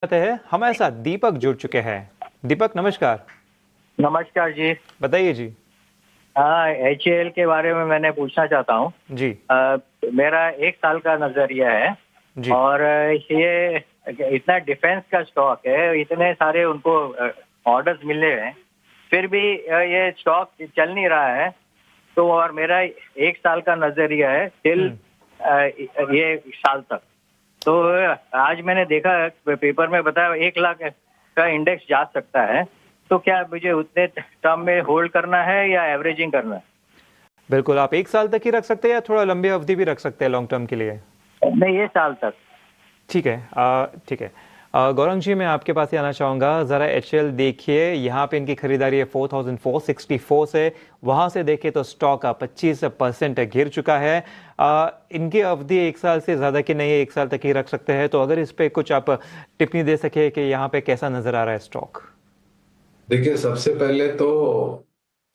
है हमारे साथ दीपक जुड़ चुके हैं। दीपक नमस्कार। नमस्कार जी। बताइए जी। हाँ, HAL के बारे में मैंने पूछना चाहता हूँ। जी। मेरा 1 साल का नजरिया है। जी। और ये इतना डिफेंस का स्टॉक है, इतने सारे उनको ऑर्डर्स मिले हैं, फिर भी ये स्टॉक चल नहीं रहा है। तो और मेरा 1 साल का नजरिया है टिल हम्म। ये साल तक। तो आज मैंने देखा पेपर में बताया 1 लाख का इंडेक्स जा सकता है। तो क्या मुझे उतने टर्म में होल्ड करना है या एवरेजिंग करना है? बिल्कुल, आप 1 साल तक ही रख सकते हैं या थोड़ा लंबी अवधि भी रख सकते हैं लॉन्ग टर्म के लिए। नहीं, ये साल तक। ठीक है। ठीक है। गौरंग जी, मैं आपके पास ही आना चाहूँगा। ज़रा HL देखिए, यहाँ पे इनकी खरीदारी है 4464 से। वहाँ से देखें तो स्टॉक 25% गिर चुका है। इनकी अवधि 1 साल से ज़्यादा की नहीं है, 1 साल तक ही रख सकते हैं। तो अगर इस पे कुछ आप टिप्पणी दे सके कि यहाँ पे कैसा नज़र आ रहा है स्टॉक। देखिए, सबसे पहले तो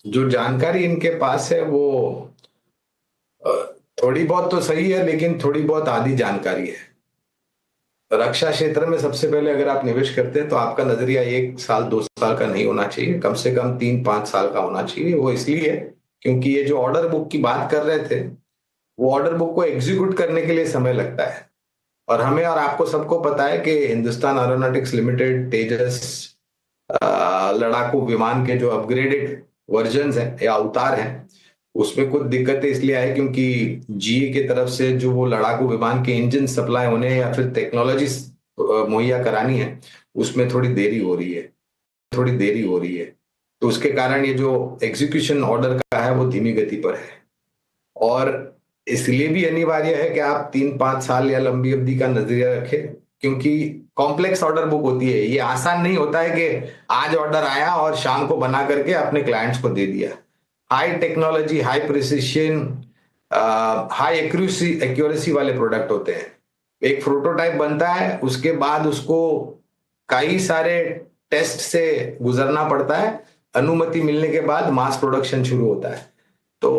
जो जानकारी इनके पास है वो अ, थोड़ी बहुत तो सही है, लेकिन थोड़ी बहुत आधी जानकारी है। रक्षा क्षेत्र में सबसे पहले अगर आप निवेश करते हैं तो आपका नजरिया 1 साल 2 साल का नहीं होना चाहिए, कम से कम 3-5 साल का होना चाहिए। वो इसलिए क्योंकि ये जो ऑर्डर बुक की बात कर रहे थे, वो ऑर्डर बुक को एग्जीक्यूट करने के लिए समय लगता है। और हमें और आपको सबको पता है कि हिंदुस्तान एरोनॉटिक्स लिमिटेड तेजस लड़ाकू विमान के जो अपग्रेडेड वर्जन्स हैं या अवतार हैं, उसमें कुछ दिक्कतें इसलिए आई क्योंकि GE की तरफ से जो वो लड़ाकू विमान के इंजन सप्लाई होने हैं या फिर टेक्नोलॉजी मुहैया करानी है, उसमें थोड़ी देरी हो रही है। तो उसके कारण ये जो एग्जीक्यूशन ऑर्डर का है वो धीमी गति पर है। और इसलिए भी अनिवार्य है कि आप 3-5 साल या लंबी अवधि का नजरिया रखें, क्योंकि कॉम्प्लेक्स ऑर्डर बुक होती है। ये आसान नहीं होता है कि आज ऑर्डर आया और शाम को बना करके अपने क्लाइंट्स को दे दिया। High technology, high precision, high accuracy वाले प्रोडक्ट होते हैं। एक प्रोटोटाइप बनता है, उसके बाद उसको कई सारे टेस्ट से गुजरना पड़ता है। अनुमति मिलने के बाद मास प्रोडक्शन शुरू होता है। तो